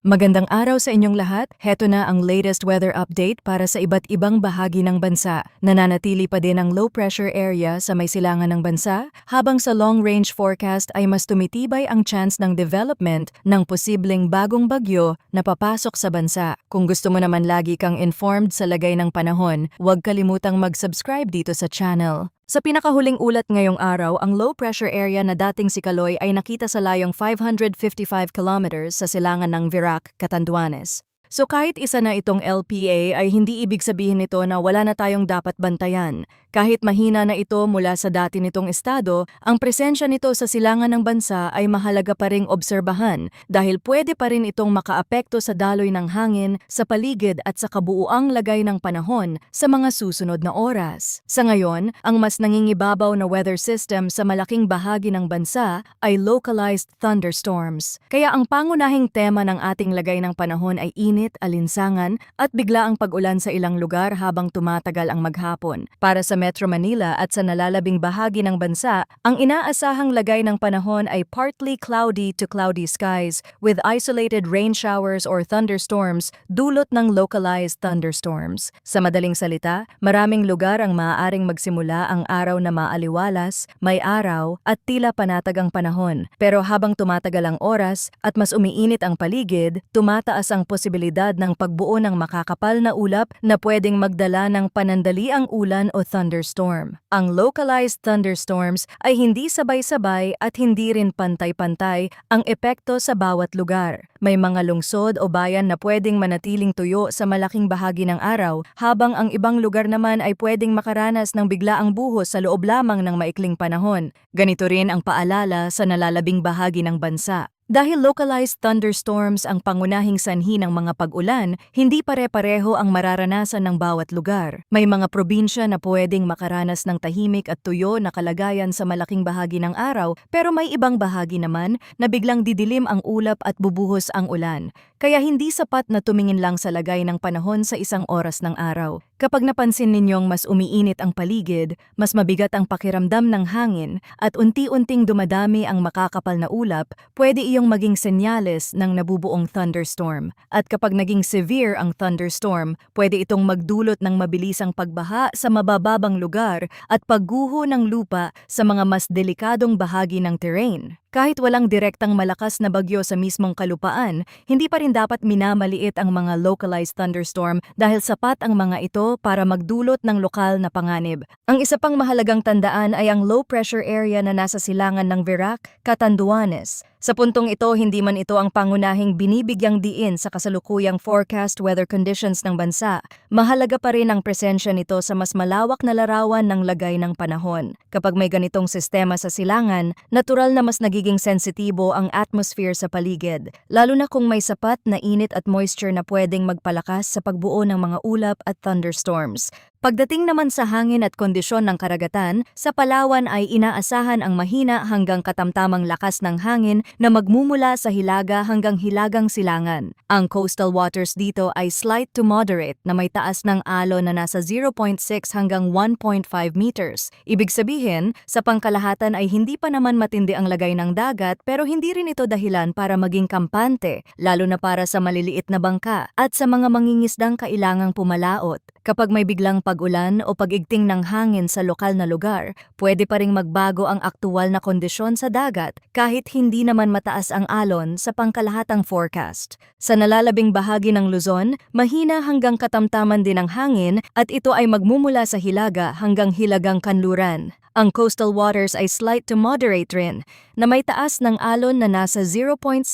Magandang araw sa inyong lahat. Heto na ang latest weather update para sa iba't ibang bahagi ng bansa. Nananatili pa din ang low pressure area sa may silangan ng bansa, habang sa long range forecast ay mas tumitibay ang chance ng development ng posibleng bagong bagyo na papasok sa bansa. Kung gusto mo naman lagi kang informed sa lagay ng panahon, huwag kalimutang mag-subscribe dito sa channel. Sa pinakahuling ulat ngayong araw, ang low pressure area na dating si Kaloy ay nakita sa layong 555 kilometers sa silangan ng Virac, Catanduanes. So kahit isa na itong LPA ay hindi ibig sabihin nito na wala na tayong dapat bantayan. Kahit mahina na ito mula sa dati nitong estado, ang presensya nito sa silangan ng bansa ay mahalaga pa ring obserbahan dahil pwede pa rin itong makaapekto sa daloy ng hangin, sa paligid at sa kabuuang lagay ng panahon sa mga susunod na oras. Sa ngayon, ang mas nangingibabaw na weather system sa malaking bahagi ng bansa ay localized thunderstorms. Kaya ang pangunahing tema ng ating lagay ng panahon ay init, alinsangan at biglaang pag-ulan sa ilang lugar habang tumatagal ang maghapon. Para sa Metro Manila at sa nalalabing bahagi ng bansa, ang inaasahang lagay ng panahon ay partly cloudy to cloudy skies with isolated rain showers or thunderstorms dulot ng localized thunderstorms. Sa madaling salita, maraming lugar ang maaaring magsimula ang araw na maaliwalas, may araw at tila panatag ang panahon. Pero habang tumatagal ang oras at mas umiinit ang paligid, tumataas ang posibilidad ng pagbuo ng makakapal na ulap na pwedeng magdala ng panandaliang ulan o thunderstorm. Ang localized thunderstorms ay hindi sabay-sabay at hindi rin pantay-pantay ang epekto sa bawat lugar. May mga lungsod o bayan na pwedeng manatiling tuyo sa malaking bahagi ng araw, habang ang ibang lugar naman ay pwedeng makaranas ng biglaang buhos sa loob lamang ng maikling panahon. Ganito rin ang paalala sa nalalabing bahagi ng bansa. Dahil localized thunderstorms ang pangunahing sanhi ng mga pag-ulan, hindi pare-pareho ang mararanasan ng bawat lugar. May mga probinsya na pwedeng makaranas ng tahimik at tuyo na kalagayan sa malaking bahagi ng araw, pero may ibang bahagi naman na biglang didilim ang ulap at bubuhos ang ulan. Kaya hindi sapat na tumingin lang sa lagay ng panahon sa isang oras ng araw. Kapag napansin ninyong mas umiinit ang paligid, mas mabigat ang pakiramdam ng hangin, at unti-unting dumadami ang makakapal na ulap, pwede iyong maging senyales ng nabubuong thunderstorm. At kapag naging severe ang thunderstorm, pwede itong magdulot ng mabilisang pagbaha sa mabababang lugar at pagguho ng lupa sa mga mas delikadong bahagi ng terrain. Kahit walang direktang malakas na bagyo sa mismong kalupaan, hindi pa rin dapat minamaliit ang mga localized thunderstorm dahil sapat ang mga ito para magdulot ng lokal na panganib. Ang isa pang mahalagang tandaan ay ang low pressure area na nasa silangan ng Virac, Catanduanes. Sa puntong ito, hindi man ito ang pangunahing binibigyang diin sa kasalukuyang forecast weather conditions ng bansa, mahalaga pa rin ang presensya nito sa mas malawak na larawan ng lagay ng panahon. Kapag may ganitong sistema sa silangan, natural na mas nagiging sensitibo ang atmosphere sa paligid, lalo na kung may sapat na init at moisture na pwedeng magpalakas sa pagbuo ng mga ulap at thunderstorms. Pagdating naman sa hangin at kondisyon ng karagatan, sa Palawan ay inaasahan ang mahina hanggang katamtamang lakas ng hangin na magmumula sa hilaga hanggang hilagang silangan. Ang coastal waters dito ay slight to moderate na may taas ng alon na nasa 0.6 hanggang 1.5 meters. Ibig sabihin, sa pangkalahatan ay hindi pa naman matindi ang lagay ng dagat, pero hindi rin ito dahilan para maging kampante, lalo na para sa maliliit na bangka at sa mga mangingisdang kailangang pumalaot. Kapag may biglang pag-ulan o pag-igting ng hangin sa lokal na lugar, pwede pa ring magbago ang aktual na kondisyon sa dagat kahit hindi naman mataas ang alon sa pangkalahatang forecast. Sa nalalabing bahagi ng Luzon, mahina hanggang katamtaman din ang hangin at ito ay magmumula sa hilaga hanggang hilagang kanluran. Ang coastal waters ay slight to moderate rin, na may taas ng alon na nasa 0.6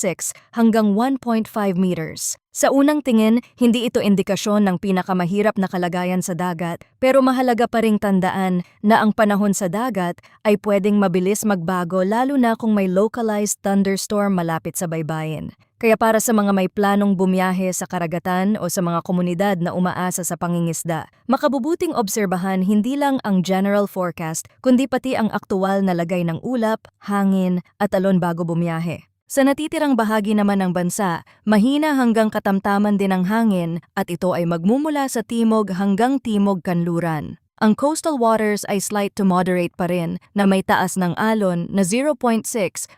hanggang 1.5 meters. Sa unang tingin, hindi ito indikasyon ng pinakamahirap na kalagayan sa dagat, pero mahalaga pa ring tandaan na ang panahon sa dagat ay pwedeng mabilis magbago lalo na kung may localized thunderstorm malapit sa baybayin. Kaya para sa mga may planong bumiyahe sa karagatan o sa mga komunidad na umaasa sa pangingisda, makabubuting obserbahan hindi lang ang general forecast kundi pati ang aktual na lagay ng ulap, hangin at alon bago bumiyahe. Sa natitirang bahagi naman ng bansa, mahina hanggang katamtaman din ang hangin at ito ay magmumula sa timog hanggang timog kanluran. Ang coastal waters ay slight to moderate pa rin na may taas ng alon na 0.6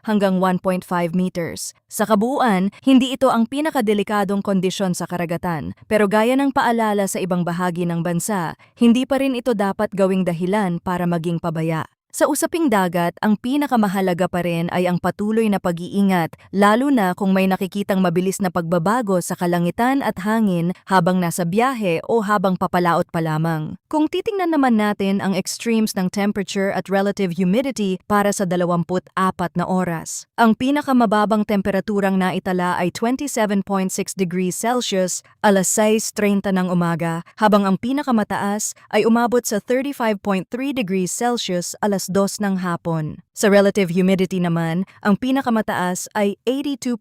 hanggang 1.5 meters. Sa kabuuan, hindi ito ang pinakadelikadong kondisyon sa karagatan, pero gaya ng paalala sa ibang bahagi ng bansa, hindi pa rin ito dapat gawing dahilan para maging pabaya. Sa usaping dagat, ang pinakamahalaga pa rin ay ang patuloy na pag-iingat, lalo na kung may nakikitang mabilis na pagbabago sa kalangitan at hangin habang nasa biyahe o habang papalaot pa lamang. Kung titingnan naman natin ang extremes ng temperature at relative humidity para sa 24 na oras. Ang pinakamababang temperaturang naitala ay 27.6 degrees Celsius alas 6:30 ng umaga, habang ang pinakamataas ay umabot sa 35.3 degrees Celsius alas 2 ng hapon. Sa relative humidity naman, ang pinakamataas ay 82%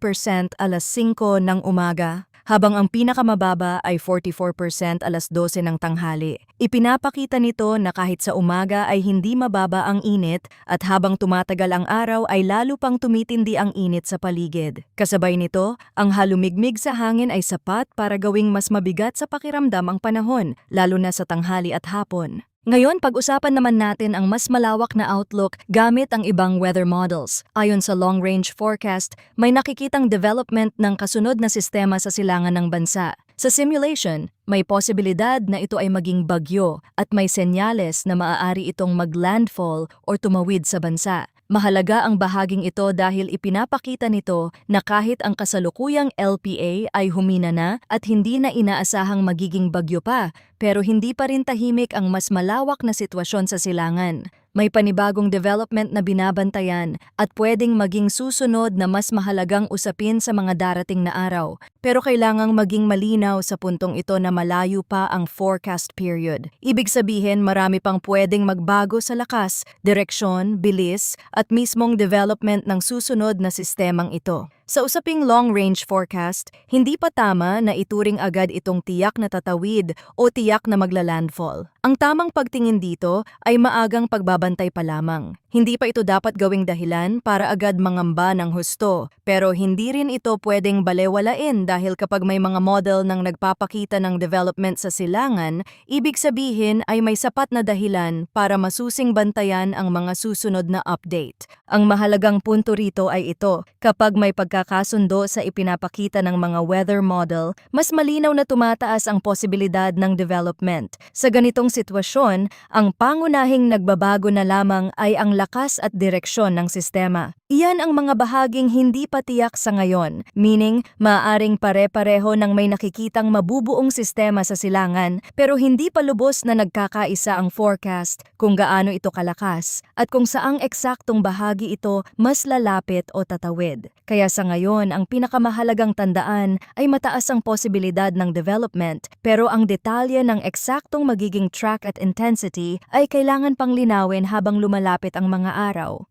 alas 5 ng umaga, habang ang pinakamababa ay 44% alas 12 ng tanghali. Ipinapakita nito na kahit sa umaga ay hindi mababa ang init at habang tumatagal ang araw ay lalo pang tumitindi ang init sa paligid. Kasabay nito, ang halumigmig sa hangin ay sapat para gawing mas mabigat sa pakiramdam ang panahon, lalo na sa tanghali at hapon. Ngayon, pag-usapan naman natin ang mas malawak na outlook gamit ang ibang weather models. Ayon sa long-range forecast, may nakikitang development ng kasunod na sistema sa silangan ng bansa. Sa simulation, may posibilidad na ito ay maging bagyo at may senyales na maaari itong mag-landfall o tumawid sa bansa. Mahalaga ang bahaging ito dahil ipinapakita nito na kahit ang kasalukuyang LPA ay humina na at hindi na inaasahang magiging bagyo pa, pero hindi pa rin tahimik ang mas malawak na sitwasyon sa silangan. May panibagong development na binabantayan at pwedeng maging susunod na mas mahalagang usapin sa mga darating na araw. Pero kailangang maging malinaw sa puntong ito na malayo pa ang forecast period. Ibig sabihin marami pang pwedeng magbago sa lakas, direksyon, bilis at mismong development ng susunod na sistemang ito. Sa usaping long-range forecast, hindi pa tama na ituring agad itong tiyak na tatawid o tiyak na maglalandfall. Ang tamang pagtingin dito ay maagang pagbabantay pa lamang. Hindi pa ito dapat gawing dahilan para agad mangamba ng husto, pero hindi rin ito pwedeng balewalain dahil kapag may mga model ng nagpapakita ng development sa silangan, ibig sabihin ay may sapat na dahilan para masusing bantayan ang mga susunod na update. Ang mahalagang punto rito ay ito, kapag may pagkakasundo sa ipinapakita ng mga weather model, mas malinaw na tumataas ang posibilidad ng development. Sa ganitong sitwasyon, ang pangunahing nagbabago na lamang ay ang lakas at direksyon ng sistema. Iyan ang mga bahaging hindi pa tiyak sa ngayon, meaning maaaring pare-pareho ng may nakikitang mabubuong sistema sa silangan pero hindi pa lubos na nagkakaisa ang forecast kung gaano ito kalakas at kung saang eksaktong bahagi ito mas lalapit o tatawid. Kaya sa ngayon, ang pinakamahalagang tandaan ay mataas ang posibilidad ng development pero ang detalye ng eksaktong magiging track at intensity ay kailangan pang linawin habang lumalapit ang mga araw.